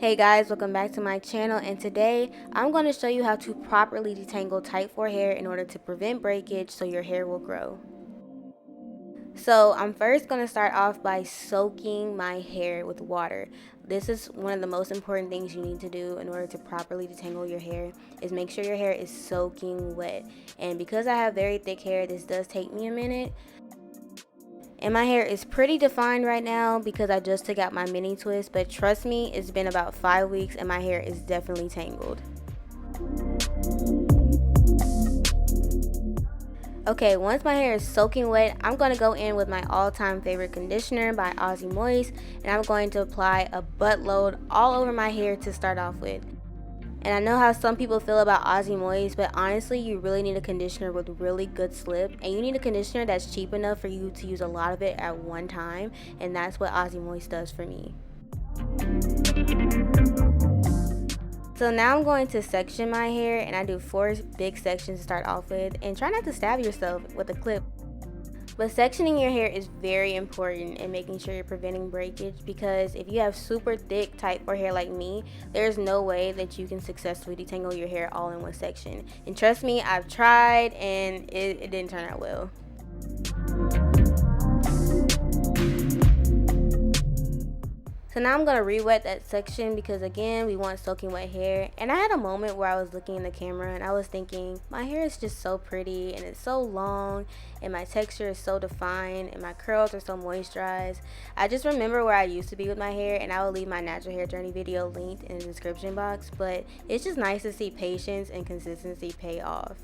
Hey guys, welcome back to my channel, and today I'm going to show you how to properly detangle tight 4 hair in order to prevent breakage so your hair will grow. So I'm first going to start off by soaking my hair with water. This is one of the most important things you need to do in order to properly detangle your hair, is make sure your hair is soaking wet. And because I have very thick hair, this does take me a minute. And my hair is pretty defined right now because I just took out my mini twist, but trust me, it's been about 5 weeks and my hair is definitely tangled. Okay, once my hair is soaking wet, I'm going to go in with my all-time favorite conditioner by Aussi Moist, and I'm going to apply a buttload all over my hair to start off with. And I know how some people feel about Aussi Moist, but honestly, you really need a conditioner with really good slip, and you need a conditioner that's cheap enough for you to use a lot of it at one time, and that's what Aussi Moist does for me. So now I'm going to section my hair, and I do 4 big sections to start off with, and try not to stab yourself with a clip. But sectioning your hair is very important in making sure you're preventing breakage, because if you have super thick type 4 hair like me, there's no way that you can successfully detangle your hair all in one section. And trust me, I've tried and it didn't turn out well. So now I'm going to re-wet that section because, again, we want soaking wet hair. And I had a moment where I was looking in the camera and I was thinking, my hair is just so pretty and it's so long and my texture is so defined and my curls are so moisturized. I just remember where I used to be with my hair, and I will leave my natural hair journey video linked in the description box. But it's just nice to see patience and consistency pay off.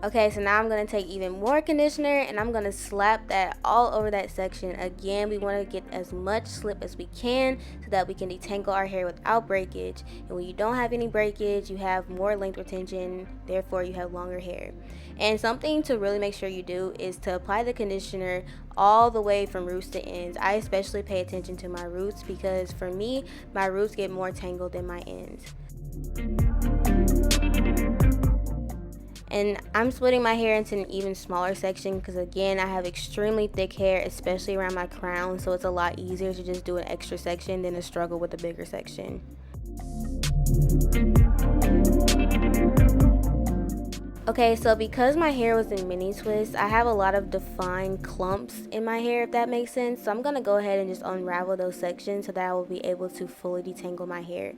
Okay, so now I'm going to take even more conditioner and I'm going to slap that all over that section. Again, we want to get as much slip as we can so that we can detangle our hair without breakage. And when you don't have any breakage, you have more length retention, therefore you have longer hair. And something to really make sure you do is to apply the conditioner all the way from roots to ends. I especially pay attention to my roots because for me, my roots get more tangled than my ends. And I'm splitting my hair into an even smaller section because, again, I have extremely thick hair, especially around my crown, so it's a lot easier to just do an extra section than to struggle with a bigger section. Okay, so because my hair was in mini twists, I have a lot of defined clumps in my hair, if that makes sense. So I'm going to go ahead and just unravel those sections so that I will be able to fully detangle my hair.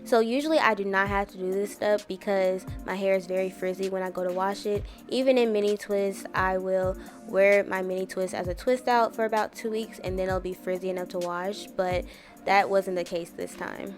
So usually I do not have to do this step because my hair is very frizzy when I go to wash it. Even in mini twists, I will wear my mini twist as a twist out for about 2 weeks and then it'll be frizzy enough to wash, but that wasn't the case this time.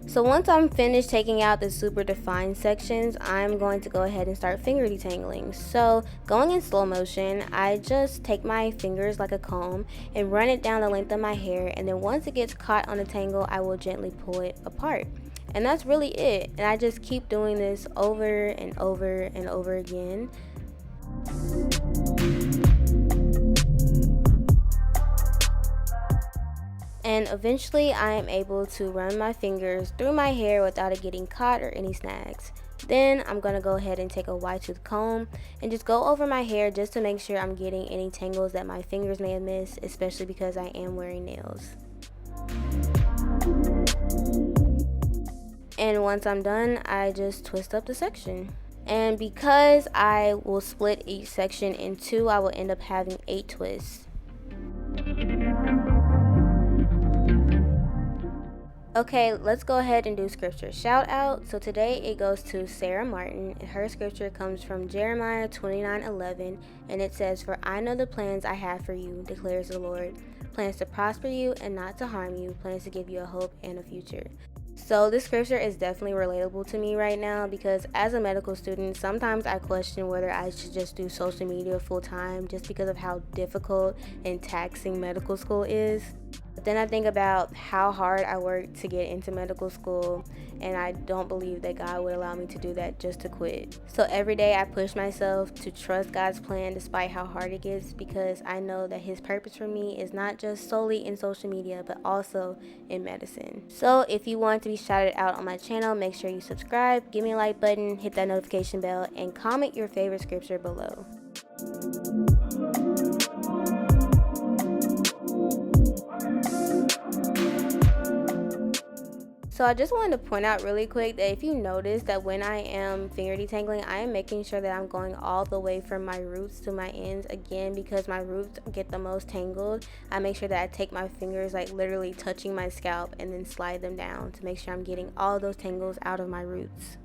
So once I'm finished taking out the super defined sections, I'm going to go ahead and start finger detangling. So going in slow motion, I just take my fingers like a comb and run it down the length of my hair, and then once it gets caught on a tangle, I will gently pull it apart. And that's really it. And I just keep doing this over and over and over again. And eventually I am able to run my fingers through my hair without it getting caught or any snags. Then I'm going to go ahead and take a wide tooth comb and just go over my hair just to make sure I'm getting any tangles that my fingers may have missed, especially because I am wearing nails. And once I'm done, I just twist up the section. And because I will split each section in 2, I will end up having 8 twists. Okay, let's go ahead and do scripture shout out. So today it goes to Sarah Martin, and her scripture comes from Jeremiah 29:11, and it says, "For I know the plans I have for you, declares the Lord, plans to prosper you and not to harm you, plans to give you a hope and a future." So this scripture is definitely relatable to me right now because as a medical student, sometimes I question whether I should just do social media full time just because of how difficult and taxing medical school is. But then I think about how hard I worked to get into medical school, and I don't believe that God would allow me to do that just to quit. So every day I push myself to trust God's plan despite how hard it gets, because I know that His purpose for me is not just solely in social media but also in medicine. So if you want to be shouted out on my channel, make sure you subscribe, give me a like button, hit that notification bell, and comment your favorite scripture below. So I just wanted to point out really quick that if you notice that when I am finger detangling, I am making sure that I'm going all the way from my roots to my ends. Again, because my roots get the most tangled, I make sure that I take my fingers like literally touching my scalp and then slide them down to make sure I'm getting all those tangles out of my roots.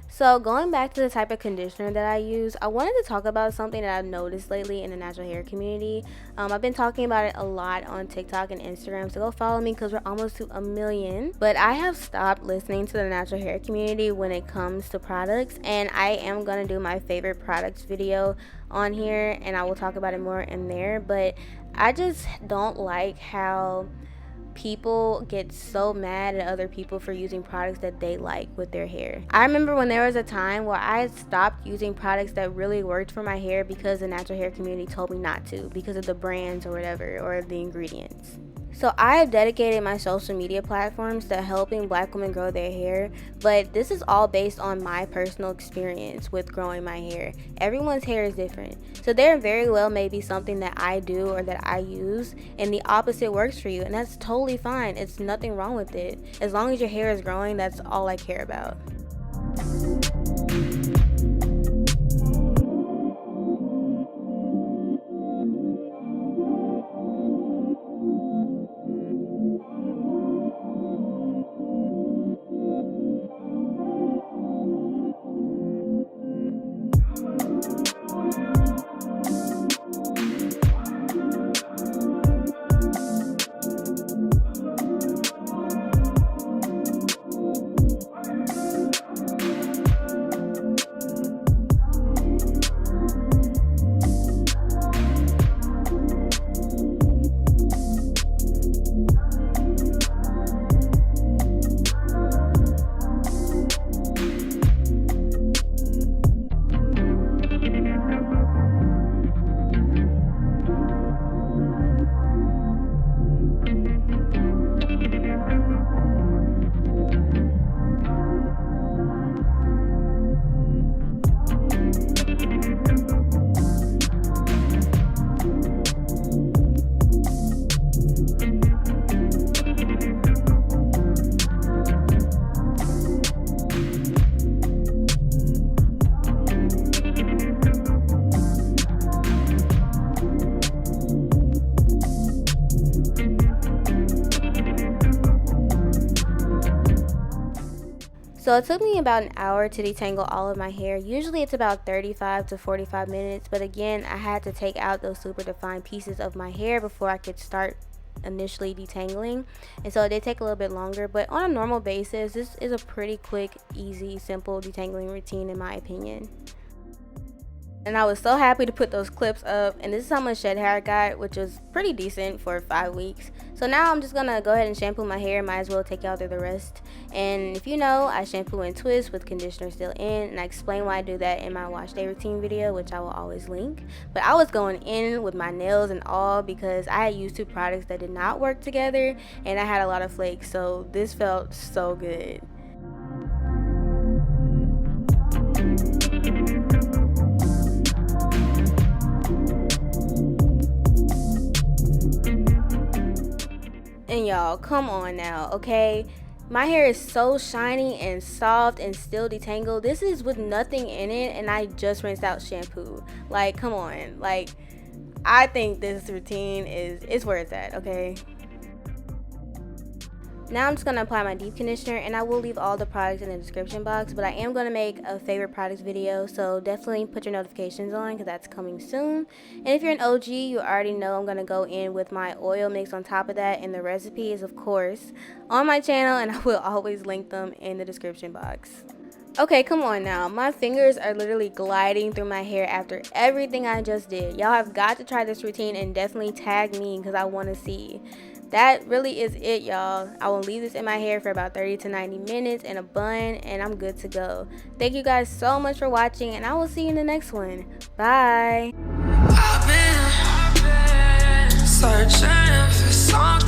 So going back to the type of conditioner that I use, I wanted to talk about something that I've noticed lately in the natural hair community. I've been talking about it a lot on TikTok and Instagram, so go follow me because we're almost to 1 million. But I have stopped listening to the natural hair community when it comes to products, and I am going to do my favorite products video on here, and I will talk about it more in there. But I just don't like how people get so mad at other people for using products that they like with their hair. I remember when there was a time where I stopped using products that really worked for my hair because the natural hair community told me not to, because of the brands or whatever, or the ingredients. So I have dedicated my social media platforms to helping Black women grow their hair, but this is all based on my personal experience with growing my hair. Everyone's hair is different, so there very well may be something that I do or that I use and the opposite works for you, and that's totally fine. It's nothing wrong with it. As long as your hair is growing, that's all I care about. So it took me about an hour to detangle all of my hair. Usually it's about 35 to 45 minutes, but again, I had to take out those super defined pieces of my hair before I could start initially detangling, and so it did take a little bit longer, but on a normal basis, this is a pretty quick, easy, simple detangling routine in my opinion. And I was so happy to put those clips up, and this is how much shed hair I got, which was pretty decent for 5 weeks. So now I'm just gonna go ahead and shampoo my hair. Might as well take y'all through the rest. And if you know, I shampoo and twist with conditioner still in, and I explain why I do that in my wash day routine video, which I will always link. But I was going in with my nails and all because I had used 2 products that did not work together, and I had a lot of flakes, so this felt so good. And y'all, come on now, okay? My hair is so shiny and soft and still detangled. This is with nothing in it, and I just rinsed out shampoo. Like, come on. Like, I think this routine is where it's at, okay? Now I'm just going to apply my deep conditioner, and I will leave all the products in the description box, but I am going to make a favorite products video, so definitely put your notifications on because that's coming soon. And if you're an OG, you already know I'm going to go in with my oil mix on top of that, and the recipe is, of course, on my channel, and I will always link them in the description box. Okay, come on now. My fingers are literally gliding through my hair after everything I just did. Y'all have got to try this routine and definitely tag me because I want to see. That really is it, y'all. I will leave this in my hair for about 30 to 90 minutes in a bun, and I'm good to go. Thank you guys so much for watching, and I will see you in the next one. Bye. I've been searching for something.